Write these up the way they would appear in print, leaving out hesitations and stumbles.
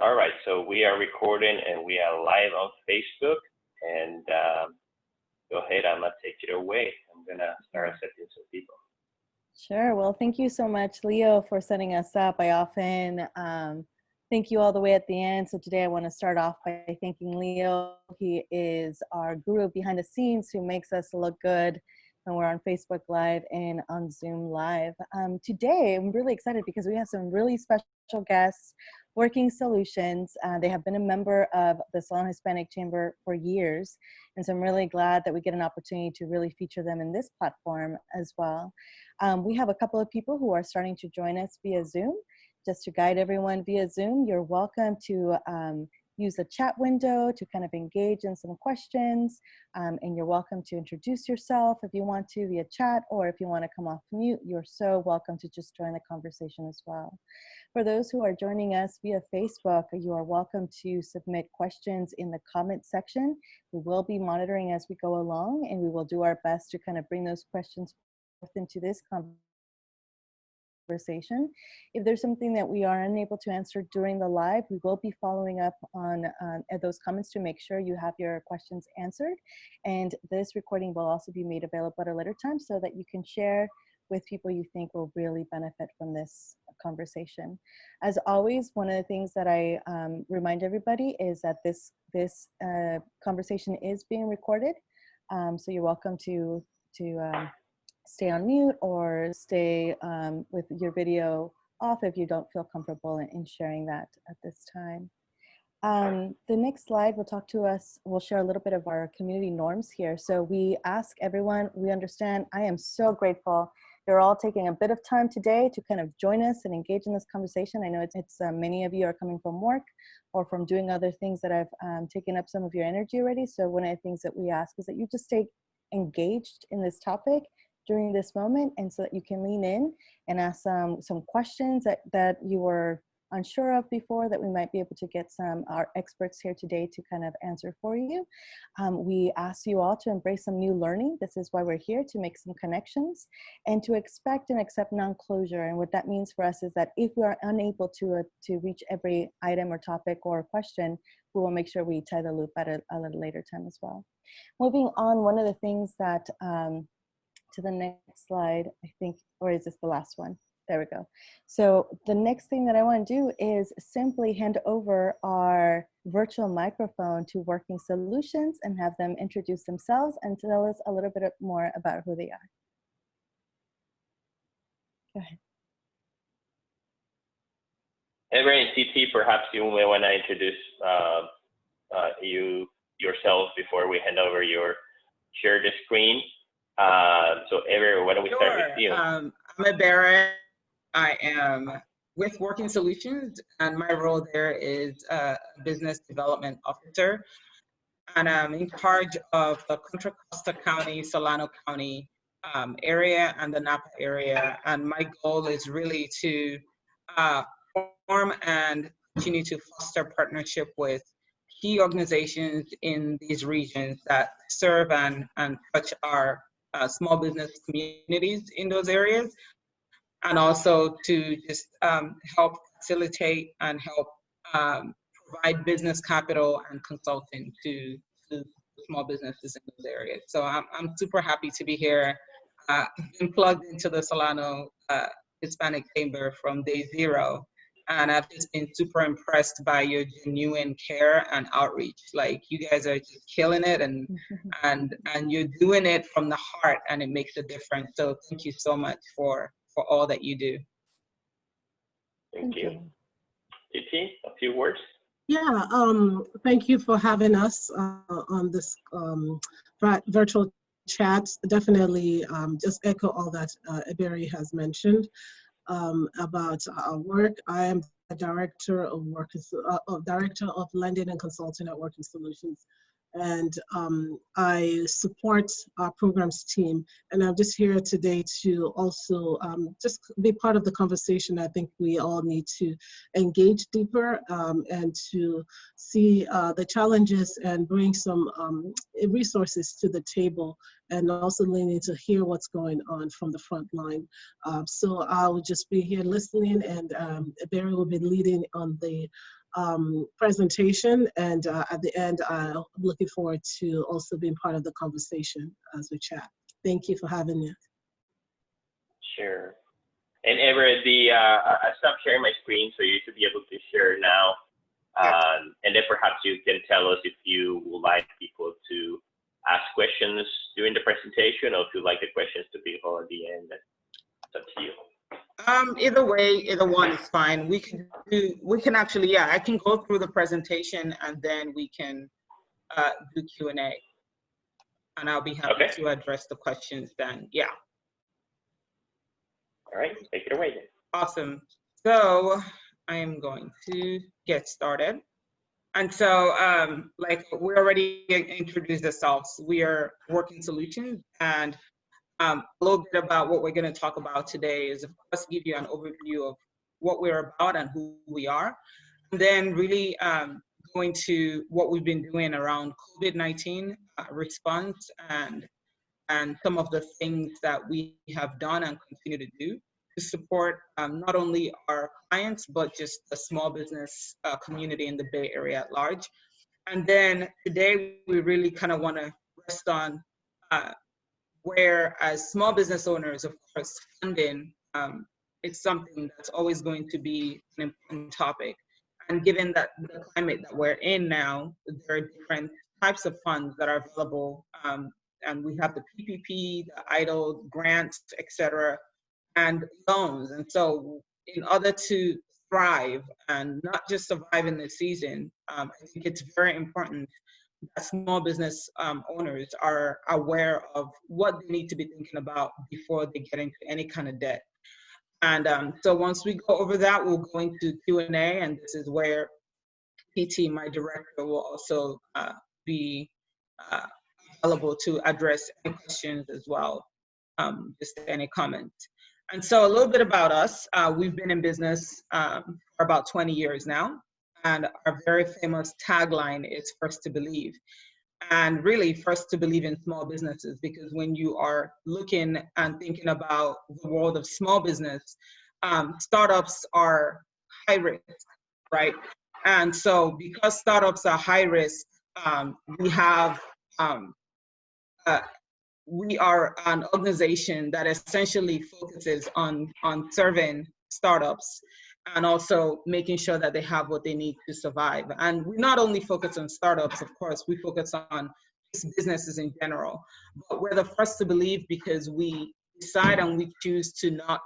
All right, so we are recording and we are live on Facebook. And go ahead, Emma, take it away. I'm gonna start accepting some people. Sure. Well, thank you so much, Leo, for setting us up. I often thank you all the way at the end. So today I want to start off by thanking Leo. He is our guru behind the scenes who makes us look good when we're on Facebook Live and on Zoom Live. Today, I'm really excited because we have some really special guests, Working Solutions. They have been a member of the Solano Hispanic Chamber for years. And so I'm really glad that we get an opportunity to really feature them in this platform as well. We have a couple of people who are starting to join us via Zoom. Just to guide everyone via Zoom, you're welcome to use the chat window to kind of engage in some questions. And you're welcome to introduce yourself if you want to via chat, or if you want to come off mute, you're so welcome to just join the conversation as well. For those who are joining us via Facebook, you are welcome to submit questions in the comment section. We will be monitoring as we go along, and we will do our best to kind of bring those questions into this conversation. If there's something that we are unable to answer during the live, we will be following up on those comments to make sure you have your questions answered. And this recording will also be made available at a later time so that you can share with people you think will really benefit from this conversation. As always, one of the things that I remind everybody is that this conversation is being recorded. So you're welcome to stay on mute or stay with your video off if you don't feel comfortable in sharing that at this time. The next slide will talk to us, we'll share a little bit of our community norms here. So we ask everyone, we understand, I am so grateful you're all taking a bit of time today to kind of join us and engage in this conversation. I know it's many of you are coming from work or from doing other things that have taken up some of your energy already. So one of the things that we ask is that you just stay engaged in this topic during this moment, and so that you can lean in and ask some questions that you were unsure of before, that we might be able to get our experts here today to kind of answer for you. We ask you all to embrace some new learning. This is why we're here, to make some connections and to expect and accept non-closure. And what that means for us is that if we are unable to reach every item or topic or question, we will make sure we tie the loop at a little later time as well. Moving on, one of the things that to the next slide, I think, or is this the last one? There we go. So the next thing that I want to do is simply hand over our virtual microphone to Working Solutions and have them introduce themselves and tell us a little bit more about who they are. Go ahead. Ever and TT, perhaps you may want to introduce yourself before we hand over your share the screen. So Ever, why don't we start with you? I'm Ebere. I am with Working Solutions, and my role there is Business Development Officer. And I'm in charge of the Contra Costa County, Solano County area and the Napa area. And my goal is really to form and continue to foster partnership with key organizations in these regions that serve and touch our small business communities in those areas, and also to just help facilitate and help provide business capital and consulting to small businesses in those areas. So I'm super happy to be here, been plugged into the Solano Hispanic Chamber from day zero. And I've just been super impressed by your genuine care and outreach. Like, you guys are just killing it, and you're doing it from the heart, and it makes a difference. So thank you so much for all that you do. Thank you. TT, a few words? Yeah, thank you for having us on this virtual chat. Definitely just echo all that Ebere has mentioned about our work. I am the director of lending and consulting at Working Solutions, and I support our programs team. And I'm just here today to also just be part of the conversation. I think we all need to engage deeper and to see the challenges and bring some resources to the table and also learning to hear what's going on from the front line. So I will just be here listening, and Barry will be leading on the presentation, and at the end, I'm looking forward to also being part of the conversation as we chat. Thank you for having me. Sure. And Everett, I stopped sharing my screen, so you should be able to share now. And then perhaps you can tell us if you would like people to ask questions during the presentation, or if you'd like the questions to be held at the end. It's up to you. Either way, either one is fine. We can actually, yeah, I can go through the presentation and then we can do Q&A. And I'll be happy to address the questions then, yeah. All right, take it away then. Awesome. So I am going to get started. And so, like we already introduced ourselves, we are Working Solutions, and a little bit about what we're going to talk about today is, of course, give you an overview of what we're about and who we are, and then really go into what we've been doing around COVID-19 response and some of the things that we have done and continue to do to support not only our clients, but just the small business community in the Bay Area at large. And then today, we really kind of want to rest on where, as small business owners, of course, funding is something that's always going to be an important topic. And given that the climate that we're in now, there are different types of funds that are available. And we have the PPP, the EIDL, grants, et cetera, and loans. And so in order to thrive and not just survive in this season, I think it's very important that small business owners are aware of what they need to be thinking about before they get into any kind of debt. And so once we go over that, we'll go into Q&A, and this is where PT, my director, will also be available to address any questions as well, just any comments. And so a little bit about us. We've been in business for about 20 years now, and our very famous tagline is "First to Believe." And really, first to believe in small businesses, because when you are looking and thinking about the world of small business, startups are high risk, right? And so because startups are high risk, we are an organization that essentially focuses on serving startups and also making sure that they have what they need to survive. And we not only focus on startups, of course, we focus on businesses in general, but we're the first to believe because we decide and we choose to not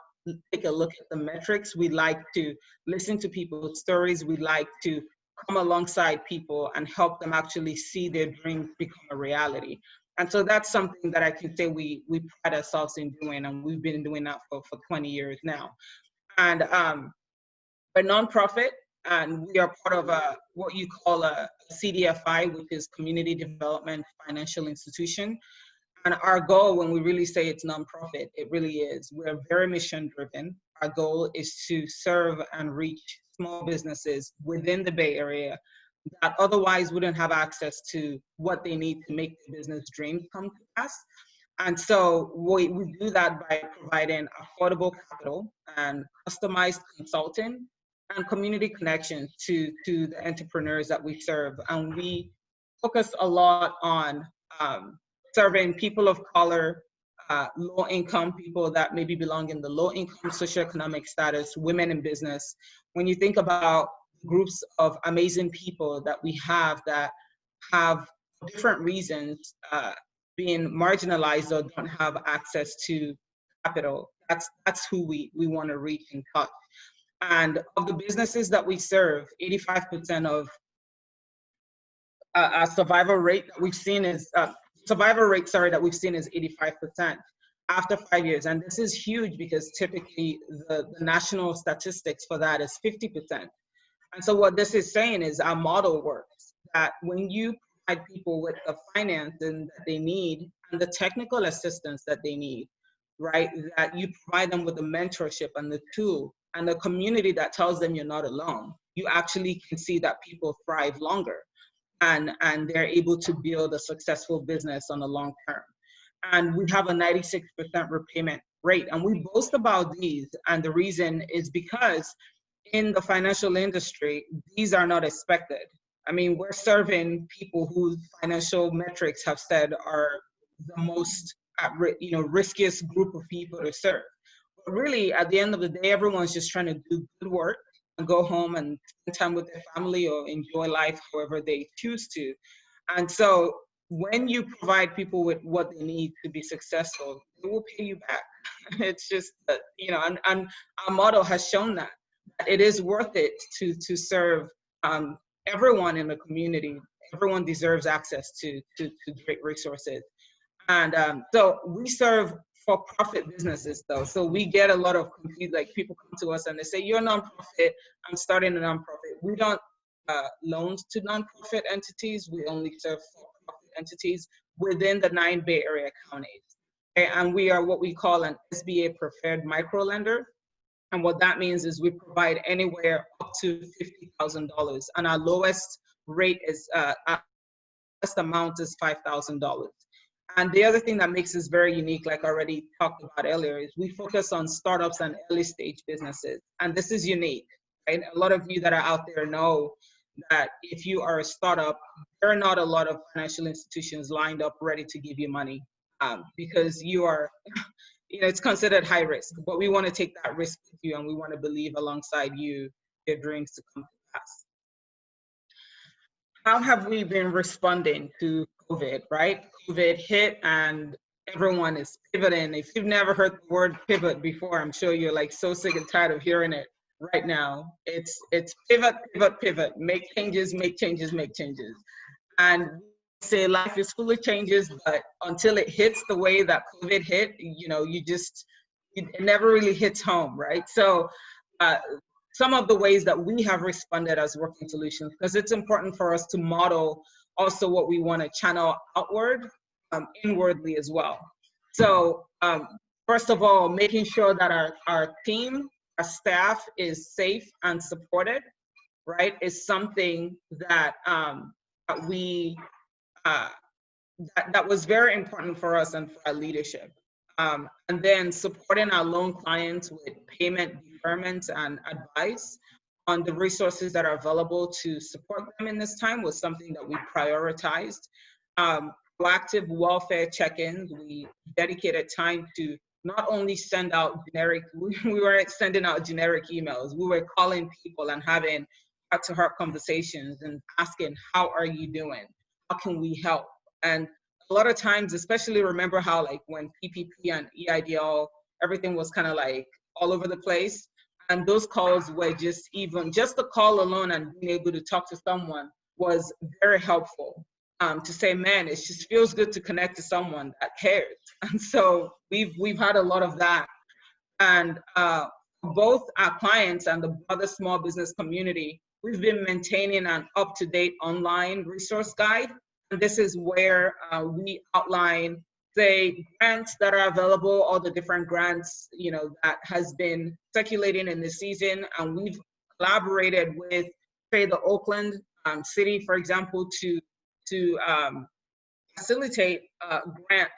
take a look at the metrics. We like to listen to people's stories. We like to come alongside people and help them actually see their dreams become a reality. And so that's something that I can say we pride ourselves in doing, and we've been doing that for 20 years now. And we're a nonprofit, and we are part of what you call a CDFI, which is Community Development Financial Institution. And our goal, when we really say it's nonprofit, it really is. We're very mission driven. Our goal is to serve and reach small businesses within the Bay Area that otherwise wouldn't have access to what they need to make their business dreams come to pass. And so we do that by providing affordable capital and customized consulting and community connections to the entrepreneurs that we serve. And we focus a lot on serving people of color, low-income people that maybe belong in the low-income socioeconomic status, women in business. When you think about groups of amazing people that we have that have different reasons being marginalized or don't have access to capital, that's who we want to reach and touch. And of the businesses that we serve, 85% of our survival rate that we've seen is that we've seen is 85% after 5 years. And this is huge because typically the national statistics for that is 50%. And so what this is saying is our model works, that when you provide people with the financing that they need and the technical assistance that they need, right, that you provide them with the mentorship and the tool and the community that tells them you're not alone, you actually can see that people thrive longer and they're able to build a successful business on the long term. and we have a 96% repayment rate. And we boast about these, and the reason is because in the financial industry, these are not expected. I mean, we're serving people whose financial metrics have said are the most riskiest group of people to serve. But really, at the end of the day, everyone's just trying to do good work and go home and spend time with their family or enjoy life however they choose to. And so when you provide people with what they need to be successful, they will pay you back. It's just, and our model has shown that it is worth it to serve everyone in the community. Everyone deserves access to great resources. And so we serve for-profit businesses though. So we get a lot of like people come to us and they say, you're a nonprofit, I'm starting a nonprofit. We don't loans to nonprofit entities. We only serve for-profit entities within the 9 Bay Area counties. Okay? And we are what we call an SBA preferred microlender. And what that means is we provide anywhere up to $50,000. And our lowest rate is, our lowest amount is $5,000. And the other thing that makes us very unique, like I already talked about earlier, is we focus on startups and early stage businesses. And this is unique, right? A lot of you that are out there know that if you are a startup, there are not a lot of financial institutions lined up ready to give you money because you are, it's considered high risk, but we want to take that risk with you and we want to believe alongside you your dreams to come to pass. How have we been responding to COVID, right? COVID hit and everyone is pivoting. If you've never heard the word pivot before, I'm sure you're like so sick and tired of hearing it right now. It's pivot, pivot, pivot, make changes, make changes, make changes. And say life is full of changes, but until it hits the way that COVID hit, it never really hits home, right? So some of the ways that we have responded as Working Solutions, because it's important for us to model also what we want to channel outward, inwardly as well. So first of all, making sure that our team, our staff is safe and supported, right, is something that that was very important for us and for our leadership. And then supporting our loan clients with payment deferment and advice on the resources that are available to support them in this time was something that we prioritized. Proactive welfare check-ins, we dedicated time to not only send out generic, we weren't sending out generic emails, we were calling people and having heart-to-heart conversations and asking, how are you doing? How can we help? And a lot of times, especially remember how like when PPP and EIDL, everything was kind of like all over the place. And those calls were just the call alone and being able to talk to someone was very helpful. To say, man, it just feels good to connect to someone that cares. And so we've had a lot of that. And both our clients and the other small business community, we've been maintaining an up-to-date online resource guide. And this is where we outline, say, grants that are available, all the different grants, that has been circulating in this season. And we've collaborated with, say, the Oakland City, for example, to facilitate grant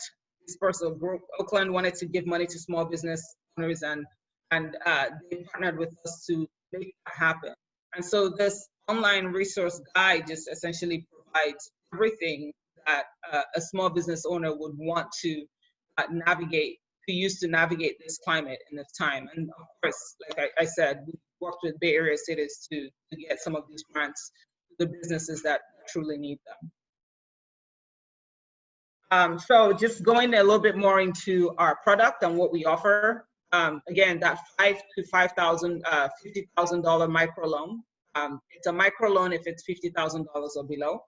dispersal. Oakland wanted to give money to small business owners, and they partnered with us to make that happen. And so this online resource guide just essentially provides everything that a small business owner would want to use to navigate this climate in this time. And of course, like I said, we worked with Bay Area cities to get some of these grants to the businesses that truly need them. So just going a little bit more into our product and what we offer. Again, that $5,000 to $50,000 microloan. It's a microloan if it's $50,000 or below.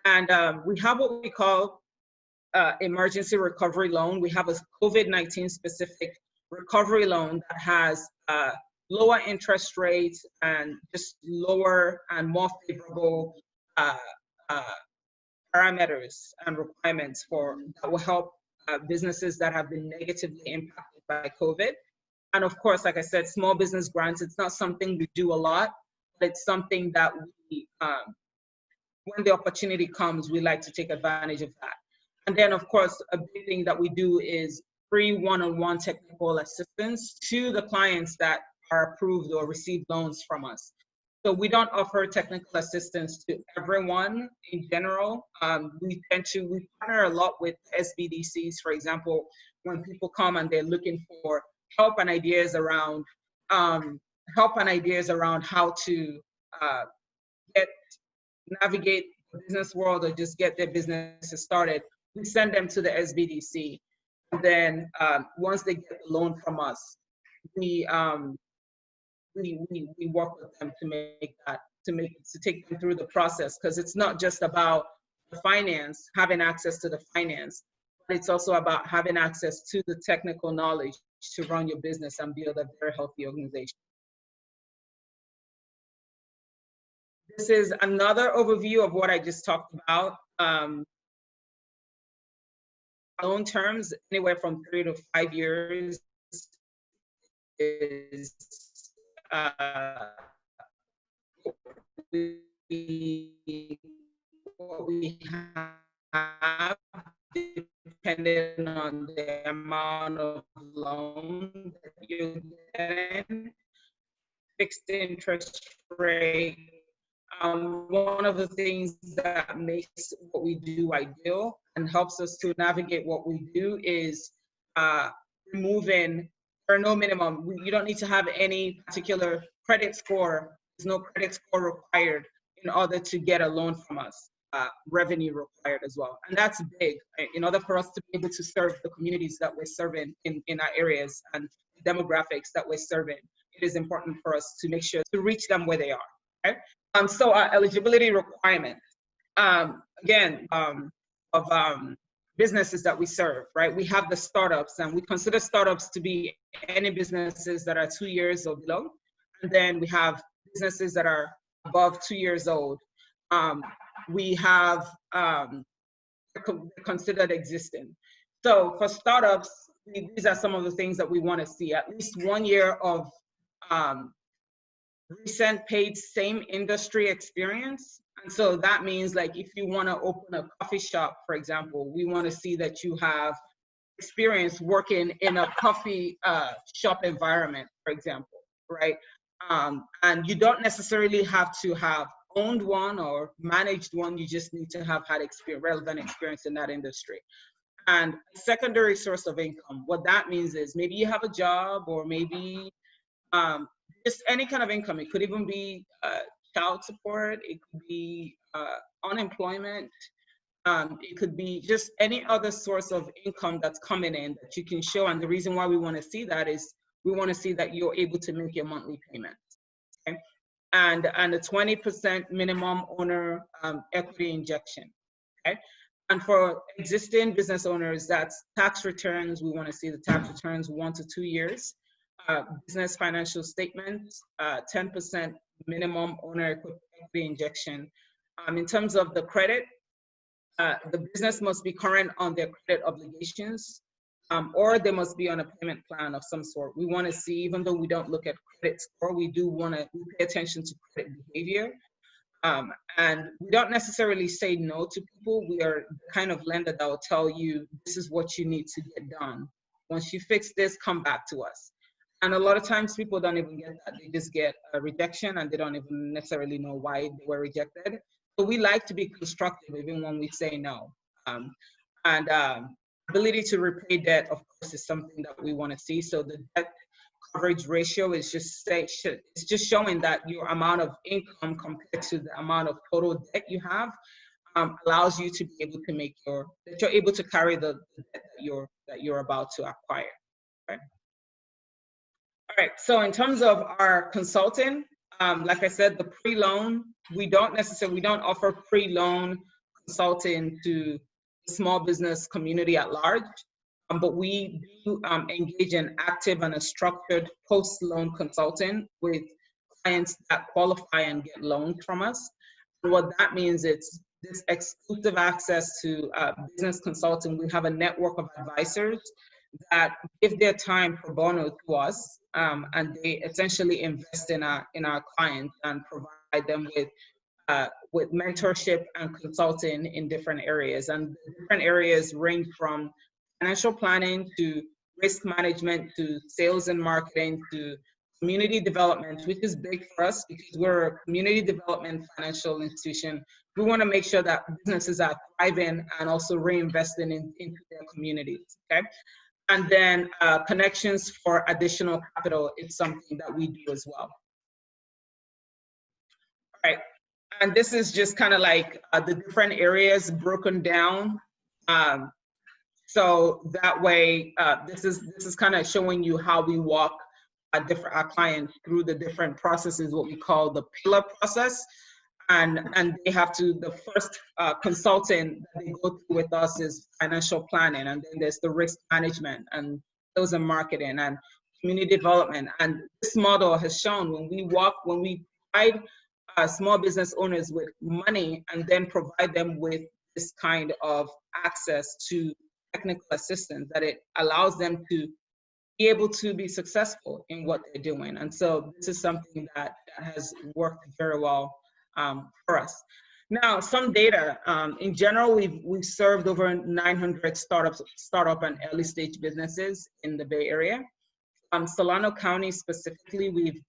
And we have what we call emergency recovery loan. We have a COVID-19 specific recovery loan that has lower interest rates and just lower and more favorable parameters and requirements that will help businesses that have been negatively impacted by COVID. And of course, like I said, small business grants, it's not something we do a lot, but it's something that we, when the opportunity comes, we like to take advantage of that. And then, of course, a big thing that we do is free one-on-one technical assistance to the clients that are approved or receive loans from us. So we don't offer technical assistance to everyone in general. We partner a lot with SBDCs, for example, when people come and they're looking for help and ideas around how to navigate the business world or just get their businesses started. We send them to the SBDC. And then once they get the loan from us, we work with them to take them through the process, because it's not just about the finance, having access to the finance, but it's also about having access to the technical knowledge to run your business and build a very healthy organization. This is another overview of what I just talked about. Loan terms, anywhere from 3 to 5 years is what we have, depending on the amount of loan that you're getting. Fixed interest rate. One of the things that makes what we do ideal and helps us to navigate what we do is removing, or no minimum. You don't need to have any particular credit score. There's no credit score required in order to get a loan from us. Revenue required as well. And that's big. In order for us to be able to serve the communities that we're serving in our areas and demographics that we're serving, it is important for us to make sure to reach them where they are. Okay? So our eligibility requirements, businesses that we serve, right? We have the startups, and we consider startups to be any businesses that are 2 years or below. And then we have businesses that are above 2 years old. We have considered existing. So for startups, these are some of the things that we want to see: at least 1 year of recent paid same industry experience. And so that means, like, if you want to open a coffee shop, for example, we want to see that you have experience working in a coffee shop environment, for example, right? And you don't necessarily have to have owned one or managed one. You just need to have had relevant experience in that industry. And secondary source of income, what that means is maybe you have a job, or maybe just any kind of income. It could even be child support. It could be unemployment. It could be just any other source of income that's coming in that you can show. And the reason why we want to see that is we want to see that you're able to make your monthly payments. Okay? And a 20% minimum owner equity injection. Okay? And for existing business owners, that's tax returns. We want to see the tax returns 1 to 2 years. Business financial statements, 10% minimum owner equity injection. In terms of the credit, the business must be current on their credit obligations, or they must be on a payment plan of some sort. We want to see, even though we don't look at credit score, we pay attention to credit behavior. And we don't necessarily say no to people. We are the kind of lender that will tell you, this is what you need to get done. Once you fix this, come back to us. And a lot of times people don't even get that. They just get a rejection, and they don't even necessarily know why they were rejected. So we like to be constructive even when we say no. Ability to repay debt, of course, is something that we want to see. So the debt coverage ratio is just showing that your amount of income compared to the amount of total debt you have allows you to be able to that you're able to carry the debt that you're about to acquire. Right? All right, so in terms of our consulting, like I said, the pre-loan, we don't offer pre-loan consulting to the small business community at large, but we do engage in active and a structured post-loan consulting with clients that qualify and get loans from us. And what that means, it's this exclusive access to business consulting. We have a network of advisors that give their time pro bono to us, and they essentially invest in our clients and provide them with with mentorship and consulting in different areas. And different areas range from financial planning to risk management to sales and marketing to community development, which is big for us because we're a community development financial institution. We want to make sure that businesses are thriving and also reinvesting into their communities, okay? And then connections for additional capital is something that we do as well. All right, and this is just kind of like the different areas broken down. So that way, this is kind of showing you how we walk our clients through the different processes, what we call the pillar process. And they have to, the first consulting that they go through with us is financial planning, and then there's the risk management and sales and marketing and community development. And this model has shown when we provide small business owners with money and then provide them with this kind of access to technical assistance, that it allows them to be able to be successful in what they're doing. And so this is something that has worked very well for us. Now, some data. In general, we've served over 900 startup and early stage businesses in the Bay Area. Solano County specifically, we've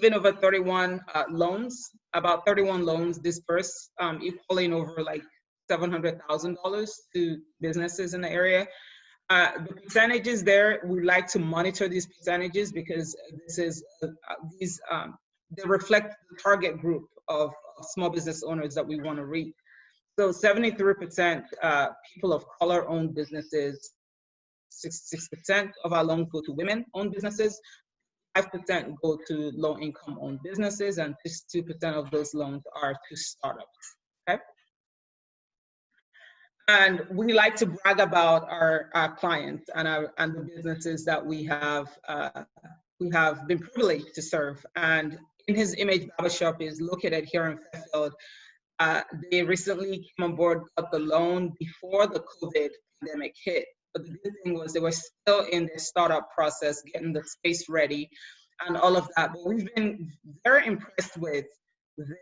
given over 31 loans, about 31 loans dispersed, equaling over like $700,000 to businesses in the area. The percentages there, we like to monitor these percentages because they reflect the target group of small business owners that we want to reach. So 73% people of color own businesses, 66% of our loans go to women-owned businesses, 5% go to low-income owned businesses, and 62% of those loans are to startups, okay? And we like to brag about our clients and the businesses that we have been privileged to serve. And In His Image Barbershop is located here in Fairfield. They recently came on board, got the loan before the COVID pandemic hit. But the good thing was they were still in the startup process, getting the space ready and all of that. But we've been very impressed with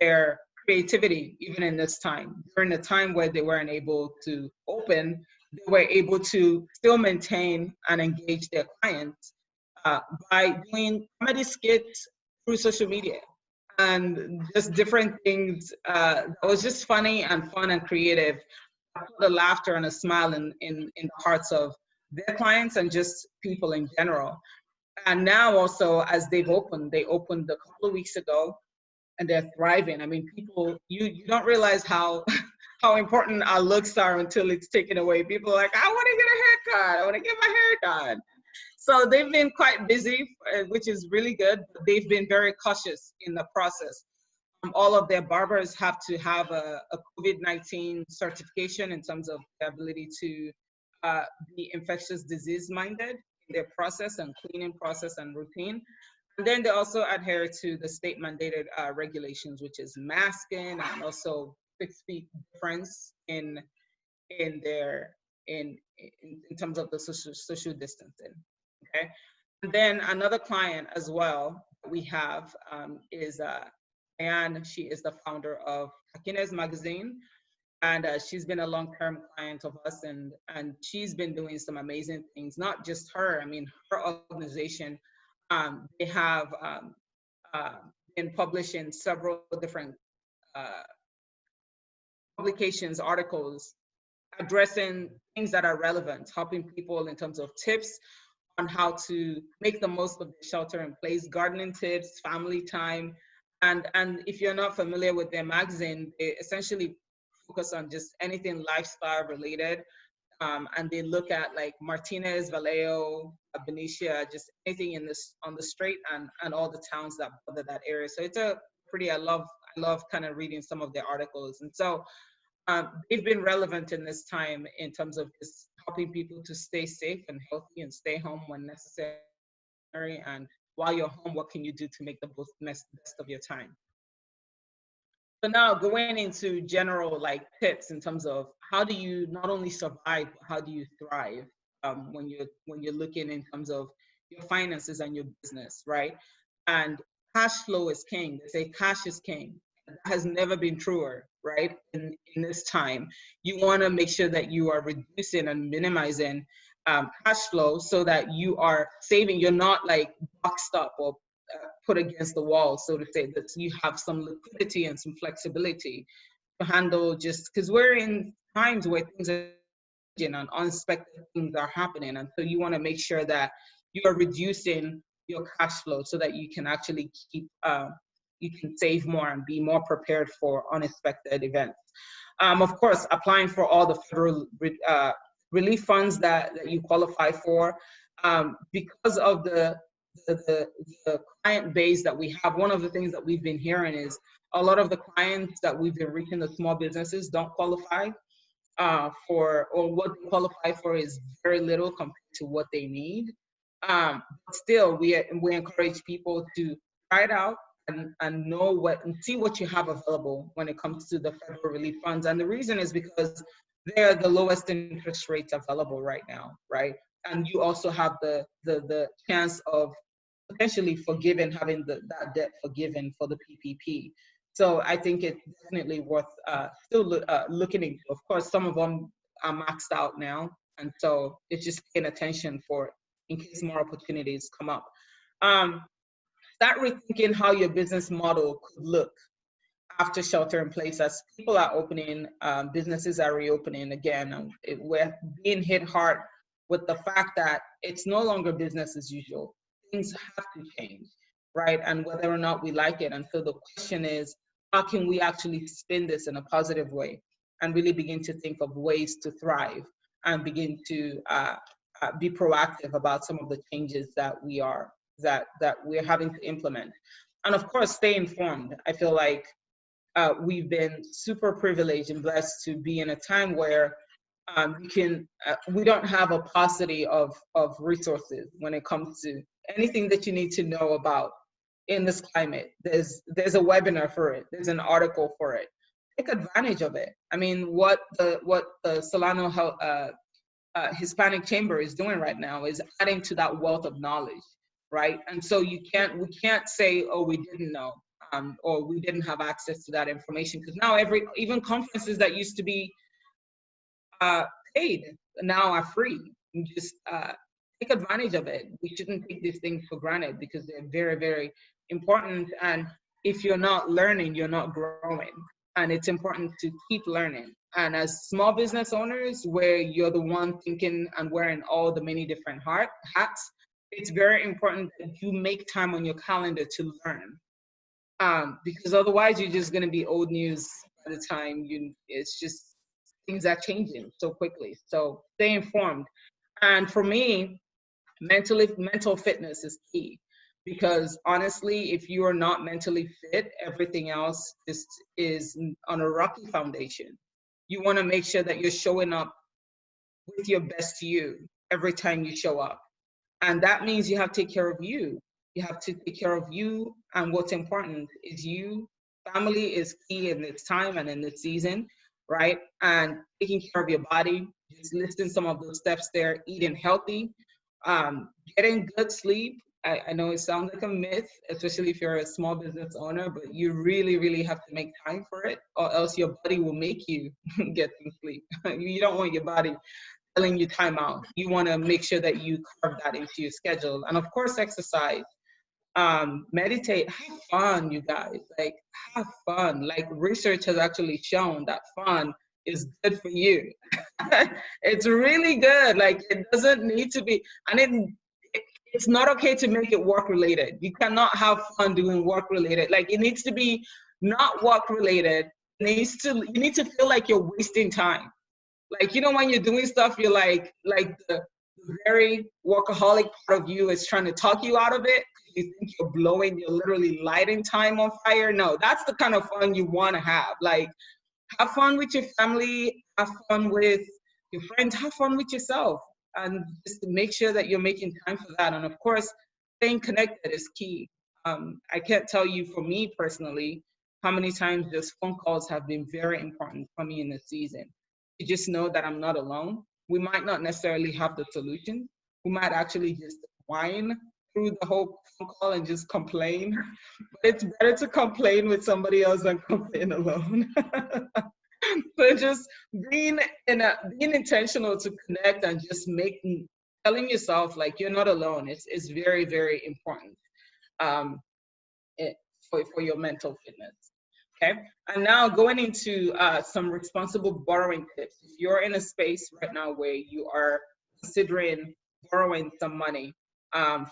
their creativity, even in this time. During the time where they weren't able to open, they were able to still maintain and engage their clients by doing comedy skits through social media and just different things that was just funny and fun and creative. Put a laughter and a smile in the hearts of their clients and just people in general. And now also, as they opened a couple of weeks ago, and they're thriving. I mean, people, you don't realize how important our looks are until it's taken away. People are like, I want to get a haircut. I want to get my hair done. So they've been quite busy, which is really good. But they've been very cautious in the process. All of their barbers have to have a COVID-19 certification in terms of the ability to be infectious disease minded in their process and cleaning process and routine. And then they also adhere to the state mandated regulations, which is masking and also 6 feet difference in terms of the social distancing. Okay. And then another client as well we have is Diane. She is the founder of Happiness Magazine, and she's been a long-term client of us, and she's been doing some amazing things. Not just her. I mean, her organization. They have been publishing several different publications, articles, addressing things that are relevant, helping people in terms of tips on how to make the most of the shelter in place, gardening tips, family time. And if you're not familiar with their magazine, they essentially focus on just anything lifestyle related. And they look at like Martinez, Vallejo, Benicia, just anything on the strait and all the towns that bother that area. So it's I love kind of reading some of their articles. And so they've been relevant in this time in terms of just helping people to stay safe and healthy and stay home when necessary. And while you're home, what can you do to make the best of your time? So now going into general like tips in terms of how do you not only survive, but how do you thrive when you're looking in terms of your finances and your business, right? And cash flow is king. They say cash is king. That has never been truer, right? In this time, you want to make sure that you are reducing and minimizing cash flow so that you are saving. You're not like boxed up or put against the wall, so to say, that you have some liquidity and some flexibility to handle, just because we're in times where things are changing and unexpected things are happening. And so you want to make sure that you are reducing your cash flow so that you can actually keep, you can save more and be more prepared for unexpected events. Of course, applying for all the federal relief funds that you qualify for. Because of the client base that we have, one of the things that we've been hearing is a lot of the clients that we've been reaching, the small businesses, don't qualify for, or what they qualify for is very little compared to what they need. But still, we encourage people to try it out and know what, and see what you have available when it comes to the federal relief funds. And the reason is because they're the lowest interest rates available right now, right? And you also have the chance of potentially having that debt forgiven for the PPP. So I think it's definitely worth still looking into. Of course, some of them are maxed out now, and so it's just paying attention for in case more opportunities come up. Start rethinking how your business model could look after shelter in place. As people are opening, businesses are reopening again. We're being hit hard with the fact that it's no longer business as usual. Things have to change, right? And whether or not we like it. And so the question is, how can we actually spin this in a positive way and really begin to think of ways to thrive and begin to be proactive about some of the changes that we're having to implement. And of course, stay informed. I feel like we've been super privileged and blessed to be in a time where we don't have a paucity of resources when it comes to anything that you need to know about in this climate. There's a webinar for it. There's an article for it. Take advantage of it. I mean, what the Solano Hispanic Chamber is doing right now is adding to that wealth of knowledge, right? And so we can't say, oh, we didn't know, or we didn't have access to that information, because now even conferences that used to be paid now are free. You just take advantage of it. We shouldn't take these things for granted because they're very, very important. And if you're not learning, you're not growing. And it's important to keep learning. And as small business owners, where you're the one thinking and wearing all the many different hats, it's very important that you make time on your calendar to learn. Because otherwise you're just going to be old news by the time it's just, things are changing so quickly. So stay informed. And for me, mental fitness is key, because honestly, if you are not mentally fit, everything else is on a rocky foundation. You want to make sure that you're showing up with your best you every time you show up. And that means you have to take care of you. You have to take care of you. And what's important is you. Family is key in this time and in this season, right? And taking care of your body, just listing some of those steps there, eating healthy, getting good sleep. I know it sounds like a myth, especially if you're a small business owner, but you really, really have to make time for it, or else your body will make you get some sleep. You don't want your body telling you time out. You want to make sure that you carve that into your schedule. And of course, exercise, meditate, have fun, you guys. Like, have fun. Like, research has actually shown that fun is good for you. It's really good. Like, it doesn't need to be, and it's not okay to make it work related. You cannot have fun doing work related. Like, it needs to be not work related. You need to feel like you're wasting time. Like, you know, when you're doing stuff, you're like the very workaholic part of you is trying to talk you out of it. You think you're literally lighting time on fire. No, that's the kind of fun you want to have. Like, have fun with your family, have fun with your friends, have fun with yourself. And just to make sure that you're making time for that. And of course, staying connected is key. I can't tell you, for me personally, how many times those phone calls have been very important for me in this season. You just know that I'm not alone. We might not necessarily have the solution. We might actually just whine through the whole phone call and just complain. But it's better to complain with somebody else than complain alone. So just being intentional to connect and just telling yourself like you're not alone. It's very, very important for your mental fitness. Okay, and now going into some responsible borrowing tips. If you're in a space right now where you are considering borrowing some money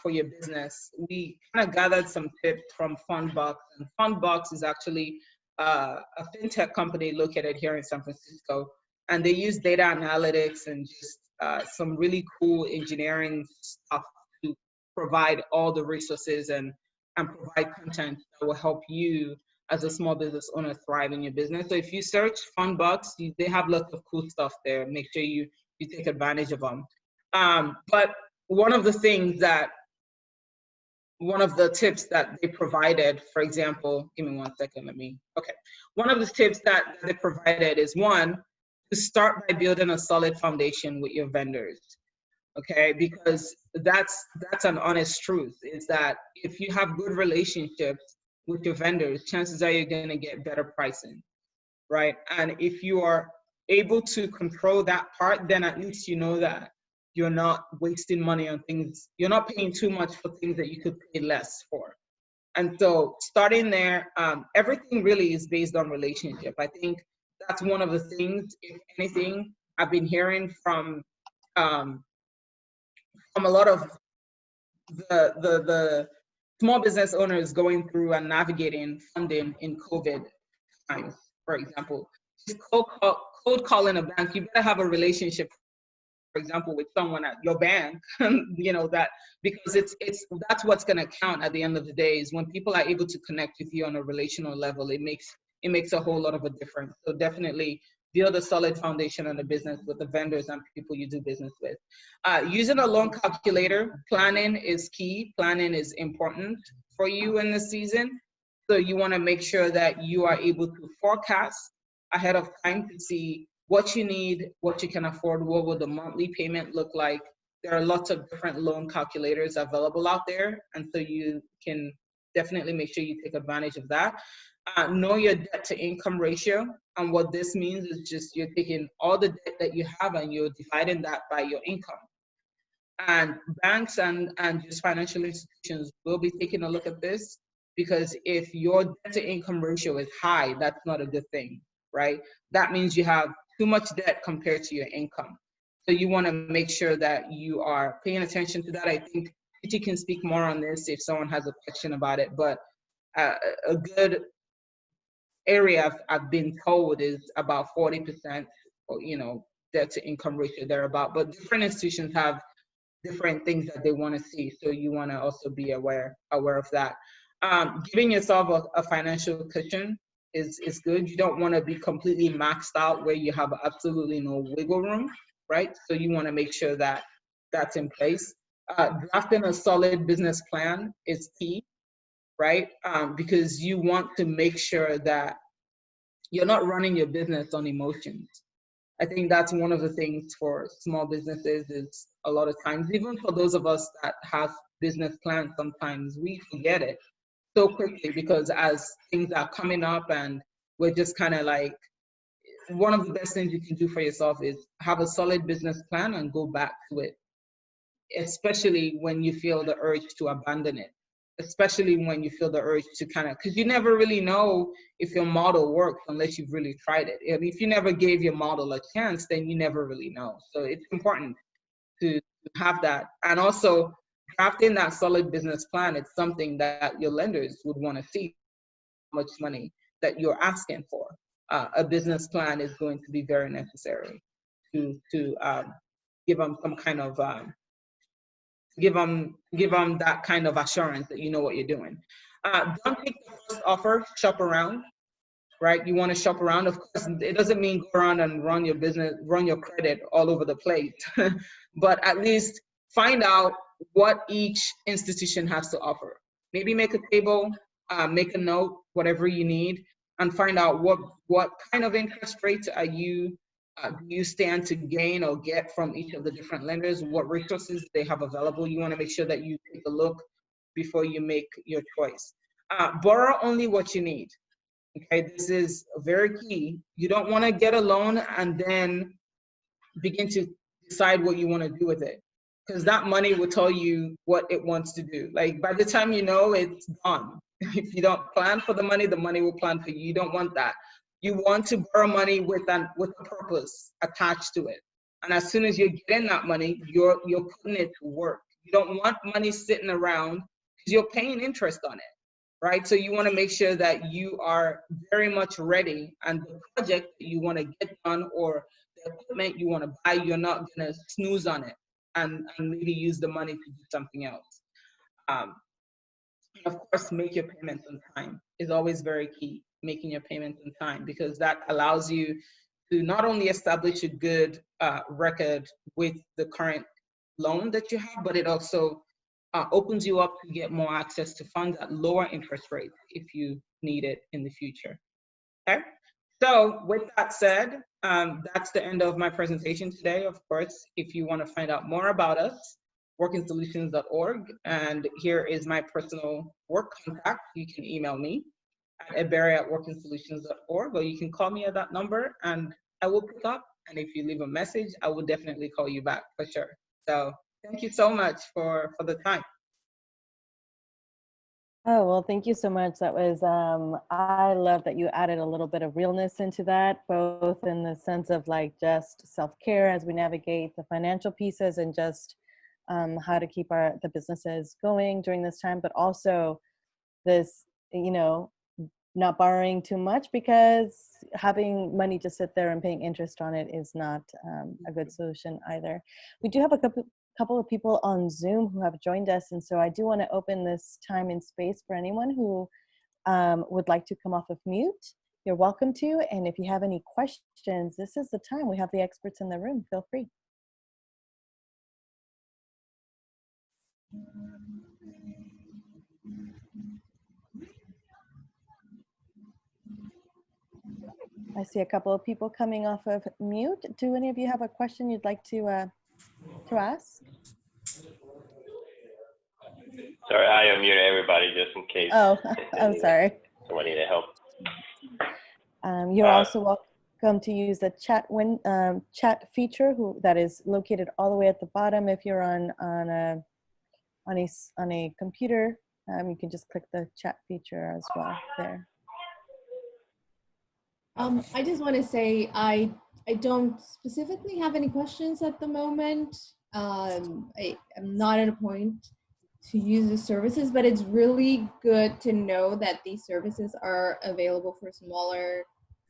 for your business, we kind of gathered some tips from Fundbox. And Fundbox is actually a fintech company located here in San Francisco, and they use data analytics and just some really cool engineering stuff to provide all the resources and provide content that will help you as a small business owner thrive in your business. So if you search Fundbox, they have lots of cool stuff there. Make sure you take advantage of them. But one of the tips that they provided, for example, give me 1 second, one of the tips that they provided is one, to start by building a solid foundation with your vendors. Okay, because that's an honest truth, is that if you have good relationships with your vendors, chances are you're going to get better pricing, right? And if you are able to control that part, then at least you know that you're not wasting money on things, you're not paying too much for things that you could pay less for. And so starting there, everything really is based on relationship. I think that's one of the things, if anything, I've been hearing from a lot of the small business owners going through and navigating funding in COVID times. For example, just cold calling a bank, you better have a relationship, for example, with someone at your bank, you know, that, because that's what's going to count at the end of the day, is when people are able to connect with you on a relational level. It makes a whole lot of a difference. So definitely build a solid foundation on the business with the vendors and people you do business with. Using a loan calculator, planning is key. Planning is important for you in this season. So you want to make sure that you are able to forecast ahead of time to see what you need, what you can afford, what will the monthly payment look like. There are lots of different loan calculators available out there, and so you can definitely make sure you take advantage of that. Know your debt to income ratio, and what this means is just you're taking all the debt that you have and you're dividing that by your income. And banks and just financial institutions will be taking a look at this, because if your debt to income ratio is high, that's not a good thing, right? That means you have too much debt compared to your income. So you want to make sure that you are paying attention to that. I think Kitty can speak more on this if someone has a question about it, but a good area I've been told is about 40%, or, you know, debt to income ratio thereabout. But different institutions have different things that they want to see, so you want to also be aware of that. Giving yourself a financial cushion is good. You don't want to be completely maxed out where you have absolutely no wiggle room, right? So you want to make sure that that's in place. Drafting a solid business plan is key, right? Because you want to make sure that you're not running your business on emotions. I think that's one of the things for small businesses is a lot of times, even for those of us that have business plans, sometimes we forget it so quickly, because as things are coming up and we're just kind of like, one of the best things you can do for yourself is have a solid business plan and go back to it, especially when you feel the urge to abandon it, especially when you feel the urge to because you never really know if your model works unless you've really tried it. If you never gave your model a chance, then you never really know. So it's important to have that. And also drafting that solid business plan, it's something that your lenders would want to see how much money that you're asking for. A business plan is going to be very necessary to give them some kind of give them that kind of assurance that you know what you're doing. Don't take the first offer, shop around, right? You want to shop around. Of course, it doesn't mean go around and run your business, run your credit all over the place, but at least find out what each institution has to offer. Maybe make a table, make a note, whatever you need, and find out what kind of interest rates are you do you stand to gain or get from each of the different lenders, what resources they have available. You want to make sure that you take a look before you make your choice. Borrow only what you need. Okay, this is very key. You don't want to get a loan and then begin to decide what you want to do with it, because that money will tell you what it wants to do. Like by the time you know, it's gone. If you don't plan for the money will plan for you. You don't want that. You want to borrow money with a purpose attached to it. And as soon as you're getting that money, you're putting it to work. You don't want money sitting around because you're paying interest on it, right? So you want to make sure that you are very much ready, and the project that you want to get done or the equipment you want to buy, you're not going to snooze on it and maybe use the money to do something else. Of course, make your payments on time is always very key, making your payments on time, because that allows you to not only establish a good record with the current loan that you have, but it also opens you up to get more access to funds at lower interest rates if you need it in the future. Okay, so with that said, that's the end of my presentation today. Of course, if you want to find out more about us, workingsolutions.org, and here is my personal work contact. You can email me at eberry@workingsolutions.org, or you can call me at that number and I will pick up. And if you leave a message, I will definitely call you back for sure. So thank you so much for the time. Oh, well, thank you so much. That was, I love that you added a little bit of realness into that, both in the sense of like just self-care as we navigate the financial pieces and just how to keep the businesses going during this time, but also this, you know, not borrowing too much, because having money just sit there and paying interest on it is not a good solution either. We do have a couple of people on Zoom who have joined us, and so I do want to open this time and space for anyone who would like to come off of mute. You're welcome to, and if you have any questions, this is the time. We have the experts in the room. Feel free. I see a couple of people coming off of mute. Do any of you have a question you'd like to ask? Sorry, I unmuted everybody just in case. Oh, I'm sorry. Someone needed help. You're also welcome to use the chat feature that is located all the way at the bottom. If you're on a computer, you can just click the chat feature as well there. I just want to say I don't specifically have any questions at the moment. I am not at a point to use the services, but it's really good to know that these services are available for smaller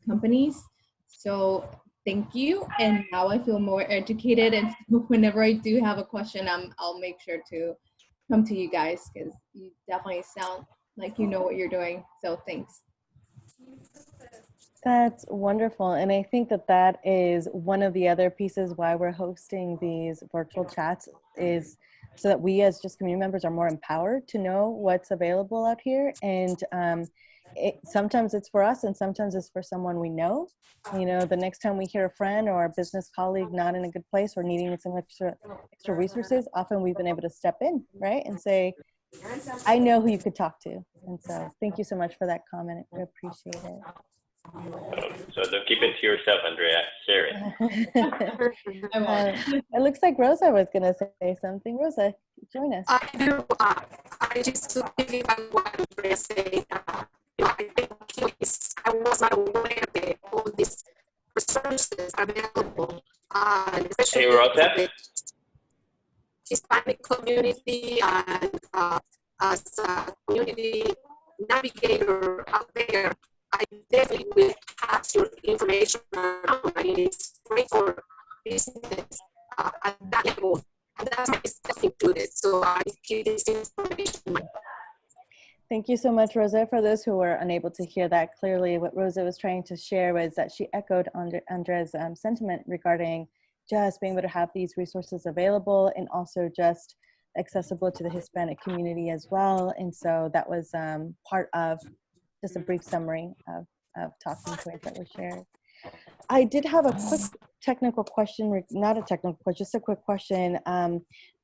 companies. So thank you. And now I feel more educated, and so whenever I do have a question, I'll make sure to come to you guys, because you definitely sound like you know what you're doing. So thanks. That's wonderful. And I think that is one of the other pieces why we're hosting these virtual chats, is so that we as just community members are more empowered to know what's available out here. And sometimes it's for us and sometimes it's for someone we know. You know, the next time we hear a friend or a business colleague not in a good place or needing some extra resources, often we've been able to step in, right? And say, I know who you could talk to. And so thank you so much for that comment. I appreciate it. So don't keep it to yourself, Andrea. Share it. It looks like Rosa was going to say something. Rosa, join us. I do. I just to piggyback what Andrea said. I think I was not aware that all these resources available, especially Hey, Rosa. Hispanic community and as a community navigator out there. I definitely will pass your information around. I mean, it's great for business at that level. And that's my stuff included. So I keep this information. Thank you so much, Rosa. For those who were unable to hear that clearly, what Rosa was trying to share was that she echoed Andrea's sentiment regarding just being able to have these resources available and also just accessible to the Hispanic community as well. And so that was part of just a brief summary of talking points that were shared. I did have a quick technical question, not a technical question, just a quick question.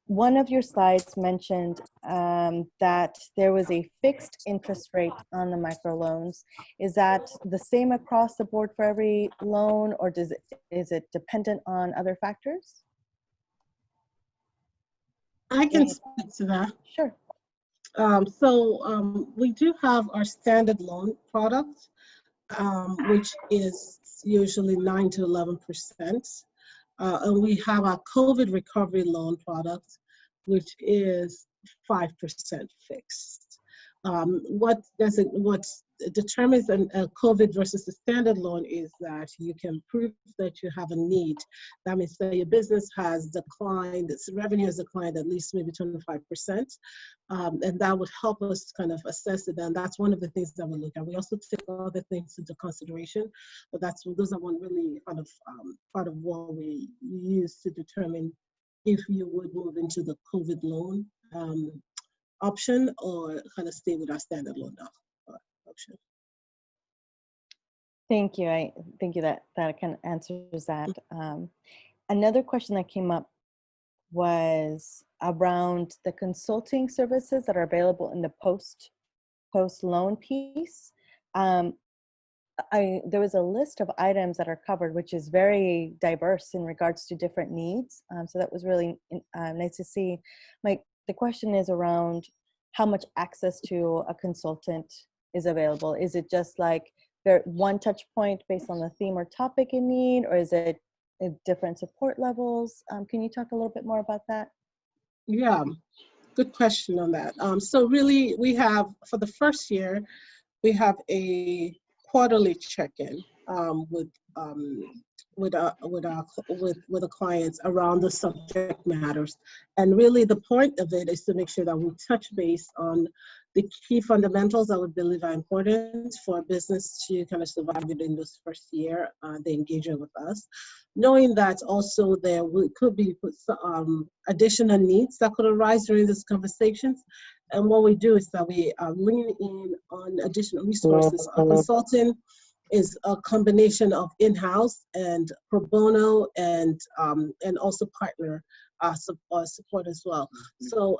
one of your slides mentioned that there was a fixed interest rate on the microloans. Is that the same across the board for every loan, or is it dependent on other factors? I can speak to that. Sure. We do have our standard loan product, which is usually 9 to 11%. And we have our COVID recovery loan product, which is 5% fixed. What determines a COVID versus the standard loan is that you can prove that you have a need. That means that your business has declined, its revenue has declined at least maybe 25%. And that would help us kind of assess it. And that's one of the things that we look at. We also take other things into consideration, but those are one really kind of part of what we use to determine if you would move into the COVID loan option or kind of stay with our standard loan option. Thank you. Thank you that kind of answers that. Another question that came up was around the consulting services that are available in the post loan piece. There was a list of items that are covered, which is very diverse in regards to different needs. So that was really nice to see. The question is around how much access to a consultant is available. Is it just like one touch point based on the theme or topic in need, or is it different support levels? Can you talk a little bit more about that? Yeah, good question on that. So really, we have, for the first year, we have a quarterly check-in with the clients around the subject matters. And really the point of it is to make sure that we touch base on the key fundamentals that we believe are important for a business to kind of survive within this first year, the engagement with us. Knowing that also there could be additional needs that could arise during these conversations. And what we do is that we lean in on additional resources. A consultant is a combination of in-house and pro bono and also partner support as well. So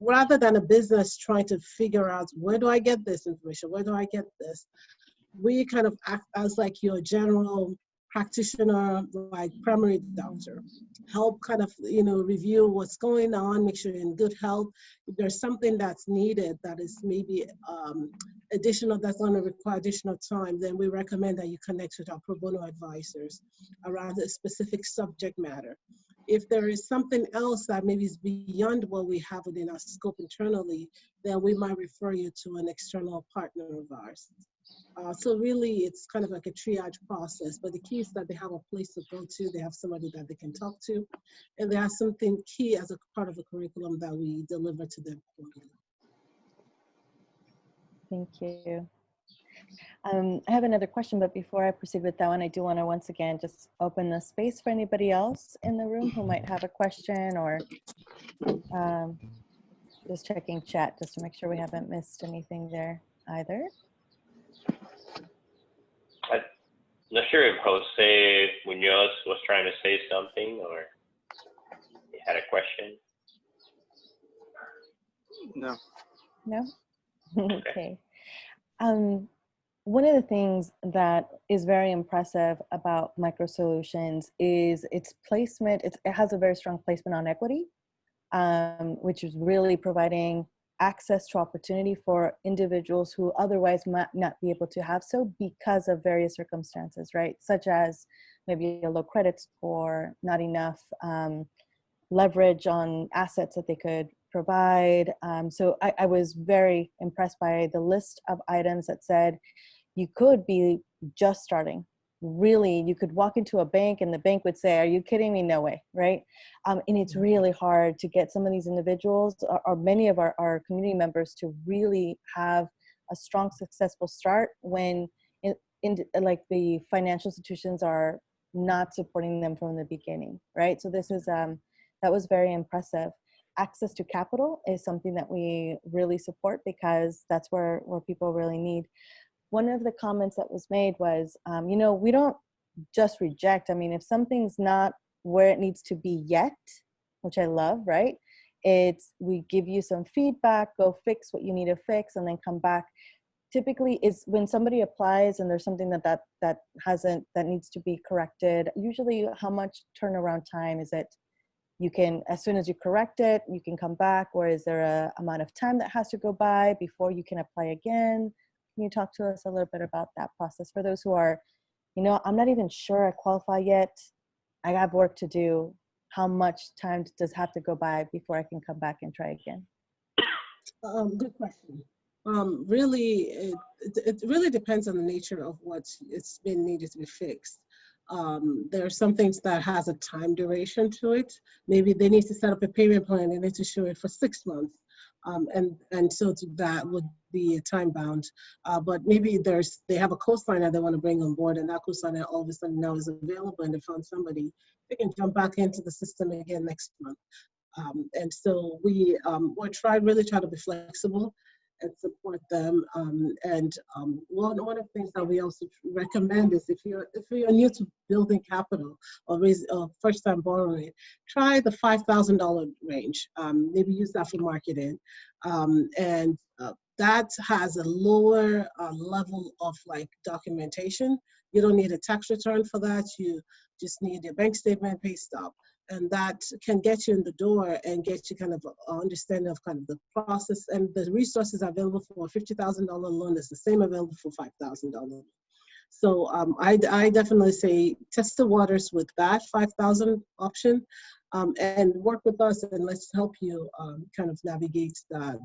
rather than a business trying to figure out, where do I get this information? Where do I get this? We kind of act as like your general practitioner, like primary doctor, help kind of, review what's going on, make sure you're in good health. If there's something that's needed that is maybe additional, that's going to require additional time, then we recommend that you connect with our pro bono advisors around a specific subject matter. If there is something else that maybe is beyond what we have within our scope internally, then we might refer you to an external partner of ours. So really, it's kind of like a triage process, but the key is that they have a place to go to, they have somebody that they can talk to, and they have something key as a part of the curriculum that we deliver to them quarterly. Thank you. I have another question, but before I proceed with that one, I do want to once again just open the space for anybody else in the room who might have a question, or just checking chat just to make sure we haven't missed anything there either. I'm not sure if Jose Munoz was trying to say something or he had a question. No. No? Okay. One of the things that is very impressive about MicroSolutions is its placement. It has a very strong placement on equity, which is really providing access to opportunity for individuals who otherwise might not be able to have so because of various circumstances, right? Such as maybe a low credit score, not enough leverage on assets that they could provide. So I was very impressed by the list of items that said you could be just starting. Really, you could walk into a bank and the bank would say, are you kidding me? No way, right? And it's really hard to get some of these individuals or many of our community members to really have a strong, successful start when like the financial institutions are not supporting them from the beginning, right? So this is, that was very impressive. Access to capital is something that we really support because that's where people really need. One of the comments that was made was, we don't just reject. I mean, if something's not where it needs to be yet, which I love, right? It's, we give you some feedback, go fix what you need to fix, and then come back. Typically is when somebody applies and there's something that needs to be corrected. Usually, how much turnaround time is it? You can, as soon as you correct it, you can come back, or is there a amount of time that has to go by before you can apply again? Can you talk to us a little bit about that process for those who are, you know, I'm not even sure I qualify yet. I have work to do. How much time does have to go by before I can come back and try again? Good question. Really, it really depends on the nature of what's it's been needed to be fixed. There are some things that has a time duration to it. Maybe they need to set up a payment plan. They need to show it for 6 months. And so that would be time bound. But maybe they have a cosigner they want to bring on board, and that cosigner all of a sudden now is available, and they found somebody, they can jump back into the system again next month. And so we really try to be flexible and support them. One of the things that we also recommend is if you're new to building capital or first time borrowing, try the $5,000 range. Maybe use that for marketing, that has a lower level of like documentation. You don't need a tax return for that. You just need a bank statement, pay stub. And that can get you in the door and get you kind of an understanding of kind of the process, and the resources available for a $50,000 loan is the same available for $5,000. So I definitely say test the waters with that 5,000 option, and work with us, and let's help you kind of navigate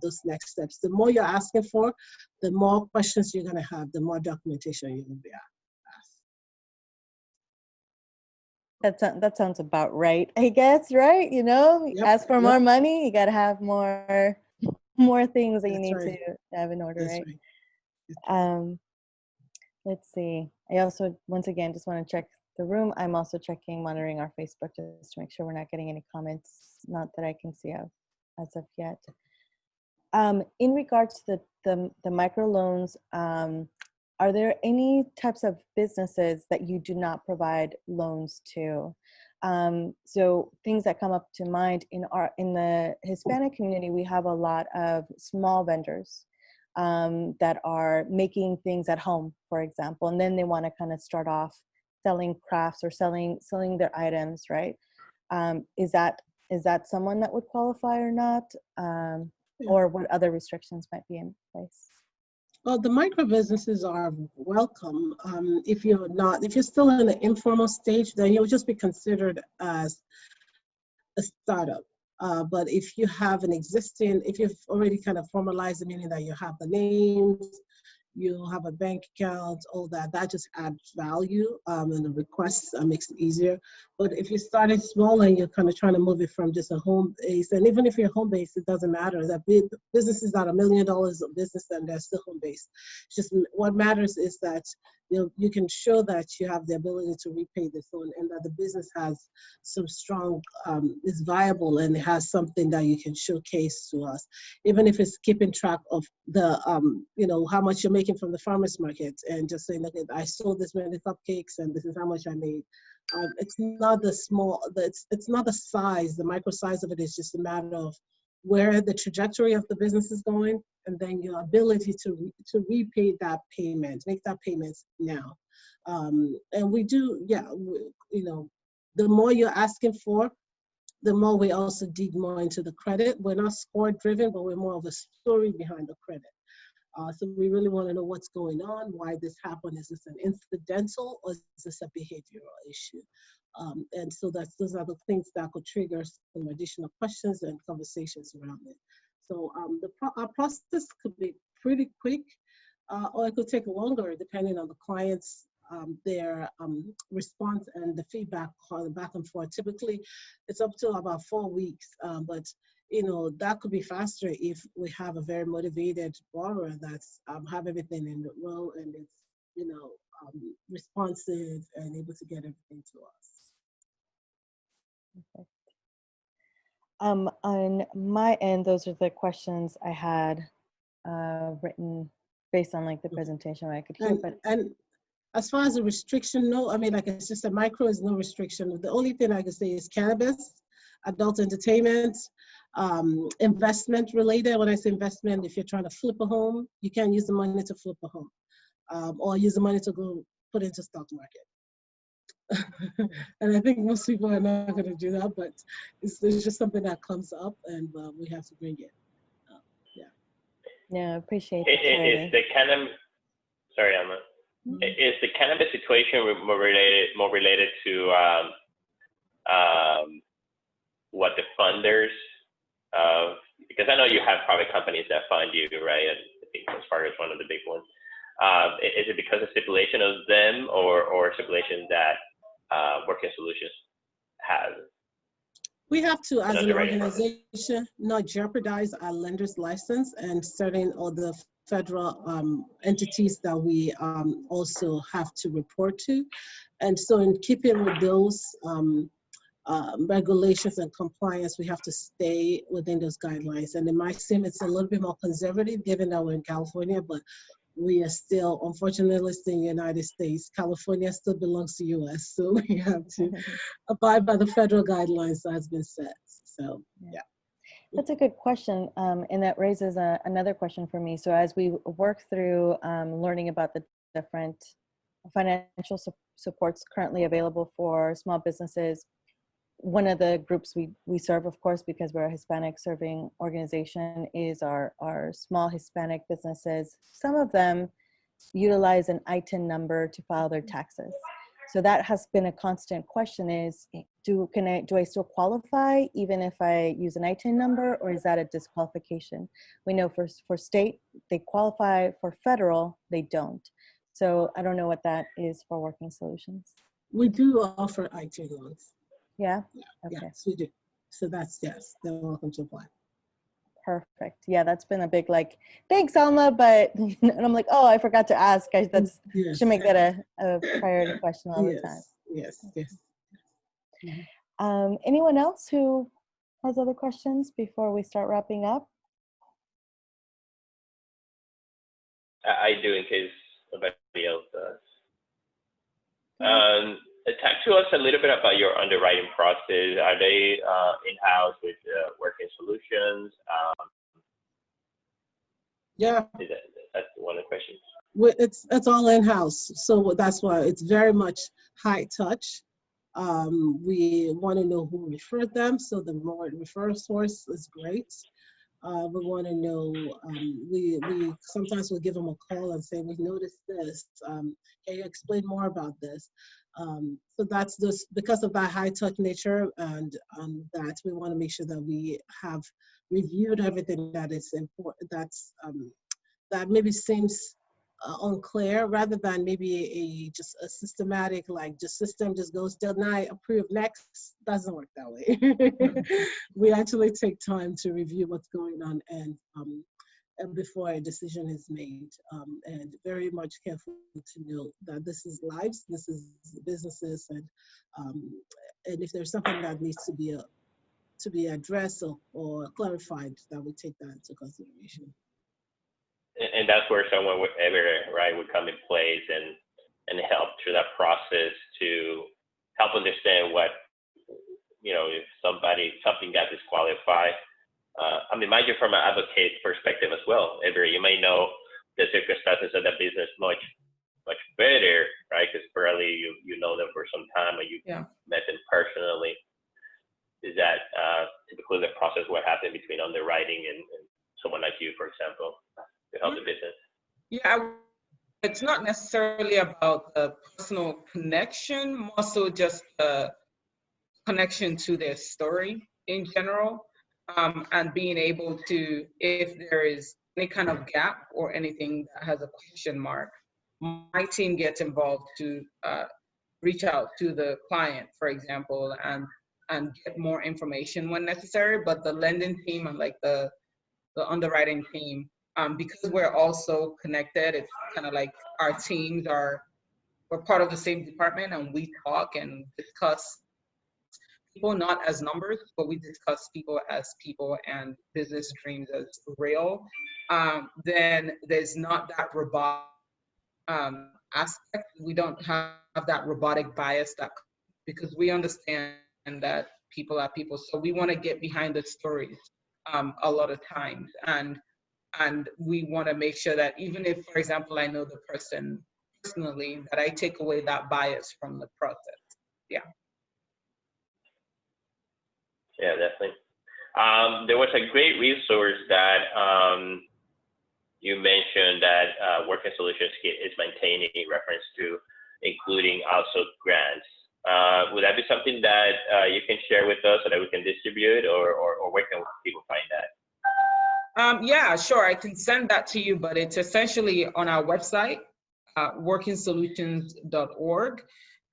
those next steps. The more you're asking for, the more questions you're going to have, the more documentation you're going to be asked. That sounds about right, I guess, right? You know, Yep, ask for more money, you got to have more things that you need right. to have in order, That's right? Let's see. I also, once again, just want to check the room. I'm also monitoring our Facebook just to make sure we're not getting any comments, not that I can see as of yet. In regards to the microloans, are there any types of businesses that you do not provide loans to? So things that come up to mind in the Hispanic community, we have a lot of small vendors that are making things at home, for example, and then they want to kind of start off selling crafts or selling their items, right? Is that someone that would qualify or not? Or what other restrictions might be in place? Well, the micro businesses are welcome. If you're still in the informal stage, then you'll just be considered as a startup. But if you have if you've already kind of formalized, meaning that you have the names, you have a bank account, all that just adds value, and the requests makes it easier. But if you started small and you're kind of trying to move it from just a home base, and even if you're home based, it doesn't matter. That big businesses that are $1 million of business, and they're still home based. It's just what matters is that you can show that you have the ability to repay this loan, and that the business has some strong, is viable, and it has something that you can showcase to us, even if it's keeping track of the, how much you're making from the farmers market, and just saying, look, I sold this many cupcakes, and this is how much I made. It's not it's not the size, the micro size of it is just a matter of where the trajectory of the business is going, and then your ability to repay that payment, make that payment now. And we do, the more you're asking for, the more we also dig more into the credit. We're not score driven, but we're more of a story behind the credit. So we really want to know what's going on, why this happened. Is this an incidental, or is this a behavioral issue? And so those are the things that could trigger some additional questions and conversations around it. So our process could be pretty quick, or it could take longer depending on the client's their response and the feedback back and forth. Typically, it's up to about 4 weeks, but that could be faster if we have a very motivated borrower that's have everything in the row, and it's responsive and able to get everything to us. Perfect. On my end, those are the questions I had written based on like the presentation I could hear. And as far as a restriction, no, I mean, like it's just a micro is no restriction. The only thing I could say is cannabis. adult entertainment, investment related. When I say investment, if you're trying to flip a home, you can't use the money to flip a home, or use the money to go put into stock market. And I think most people are not going to do that, but it's just something that comes up, and we have to bring it. Yeah, I appreciate Is it. the cannabis, sorry, Emma. Is the cannabis situation more related to what the funders because I know you have private companies that fund you, right? And I think as far as one of the big ones. Is it because of stipulation of them or stipulation that Working Solutions has? We have to, as an underwriting organization, not jeopardize our lender's license and certain other federal entities that we also have to report to. And so in keeping with those regulations and compliance, we have to stay within those guidelines. And it might seem it's a little bit more conservative given that we're in California, but we are still, unfortunately, still in the United States. California still belongs to US, so we have to abide by the federal guidelines that has been set. So, yeah. That's a good question, and that raises another question for me. So as we work through learning about the different financial supports currently available for small businesses, one of the groups we serve, of course, because we're a Hispanic serving organization, is our small Hispanic businesses. Some of them utilize an ITIN number to file their taxes. So that has been a constant question is, do I still qualify even if I use an ITIN number, or is that a disqualification? We know for state, they qualify. For federal, they don't. So I don't know what that is for Working Solutions. We do offer ITIN loans. Yeah? Okay. Yes, we do. So that's, yes, they're welcome to apply. Perfect. Yeah, that's been a big thanks, Alma, but and I'm like, oh, I forgot to ask. That's yes. Should make that a priority question all the time. Yes. Anyone else who has other questions before we start wrapping up? I do, in case nobody else does. Talk to us a little bit about your underwriting process. Are they in-house with Working Solutions? Yeah. That's one of the questions. It's all in-house, so that's why it's very much high touch. We want to know who referred them, so the more referral source is great. We want to know, we sometimes we'll give them a call and say, we noticed this, can you explain more about this? So that's just because of that high touch nature, and that we want to make sure that we have reviewed everything that is important, that maybe seems unclear, rather than maybe just a systematic, like just system just goes deny, approve, next. Doesn't work that way. We actually take time to review what's going on and before a decision is made, and very much careful to know that this is lives, this is businesses, and if there's something that needs to be addressed or clarified, that we take that into consideration. And that's where someone with Everett, right, would come in place and help through that process to help understand what, if something got disqualified. I mean, mind you, from an advocate perspective as well, Everett, you may know the circumstances of the business much better, right? Because probably you know them for some time, or you met them personally. Is that typically the process what happened between underwriting and someone like you, for example, to help the business? Yeah, it's not necessarily about the personal connection, more so just the connection to their story in general, and being able to, if there is any kind of gap or anything that has a question mark, my team gets involved to reach out to the client, for example, and get more information when necessary. But the lending team and like the underwriting team, because we're also connected, it's kind of like our teams we're part of the same department, and we talk and discuss people not as numbers, but we discuss people as people and business dreams as real. Then there's not that robotic aspect. We don't have that robotic bias because we understand that people are people. So we want to get behind the stories a lot of times. And we want to make sure that even if, for example, I know the person personally, that I take away that bias from the process. Yeah. Yeah, definitely. There was a great resource that you mentioned that Working Solutions is maintaining in reference to including also grants. Would that be something that you can share with us so that we can distribute, or where can people find that? Yeah, sure. I can send that to you, but it's essentially on our website, workingsolutions.org.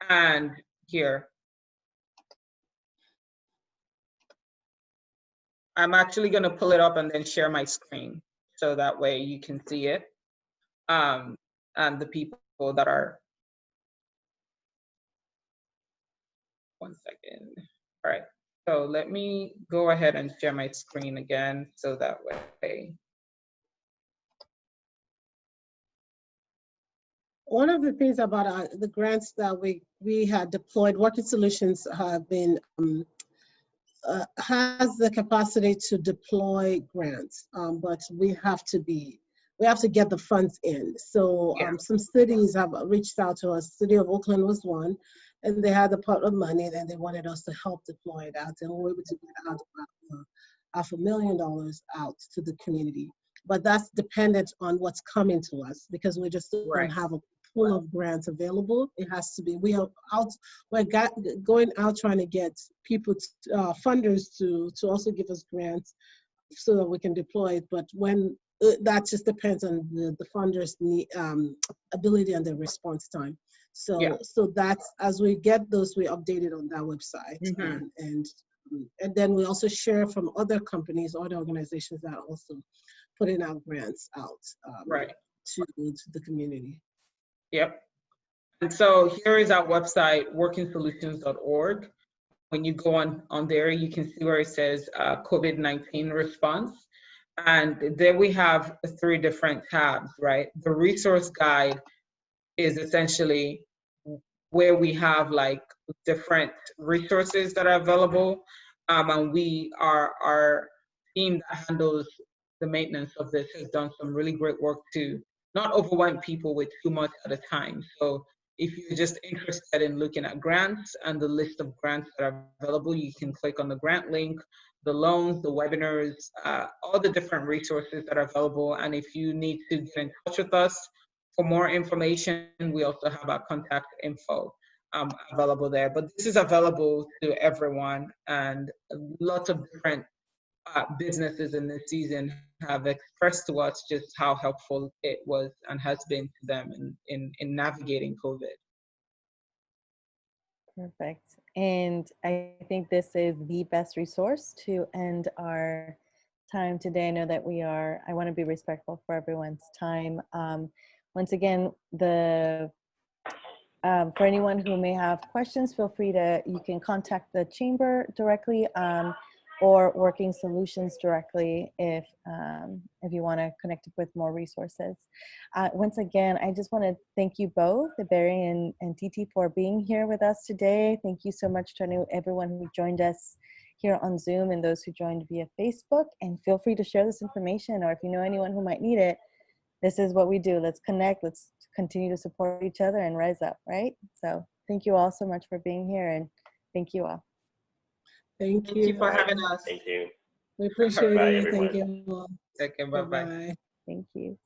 And here, I'm actually going to pull it up and then share my screen so that way you can see it. And the people that are, one second. All right. So let me go ahead and share my screen again so that way. One of the things about the grants that we had deployed, Working Solutions have been has the capacity to deploy grants, but we have to get the funds in. So some cities have reached out to us. City of Oakland was one, and they had a pot of money, and they wanted us to help deploy it out, and we were able to get out about $500,000 out to the community. But that's dependent on what's coming to us, because we just don't have a pool of grants available. It has to be, we're going out trying to get people, funders to also give us grants so that we can deploy it. But when that just depends on the funders' ability and the response time. So that's, as we get those, we update it on that website. And then we also share from other companies, other organizations that are also putting out grants out to the community. Yep. And so here is our website, workingsolutions.org. When you go on there, you can see where it says COVID-19 response. And there we have 3 different tabs, right? The resource guide is essentially where we have like different resources that are available. And our team that handles the maintenance of this has done some really great work to not overwhelm people with too much at a time. So if you're just interested in looking at grants and the list of grants that are available, you can click on the grant link, the loans, the webinars, all the different resources that are available. And if you need to get in touch with us for more information, we also have our contact info available there. But this is available to everyone, and lots of different businesses in this season have expressed to us just how helpful it was and has been to them in navigating COVID. Perfect. And I think this is the best resource to end our time today. I know that I want to be respectful for everyone's time. Once again, for anyone who may have questions, feel free you can contact the chamber directly, or Working Solutions directly if you want to connect with more resources. Once again, I just want to thank you both, Barry and Titi, for being here with us today. Thank you so much to everyone who joined us here on Zoom and those who joined via Facebook. And feel free to share this information, or if you know anyone who might need it, this is what we do. Let's connect. Let's continue to support each other and rise up, right? So thank you all so much for being here, and thank you all. Thank you. Thank you for having us. Thank you. We appreciate Bye, it. everyone. Thank you all. Take care. Bye-bye. Bye-bye. Thank you.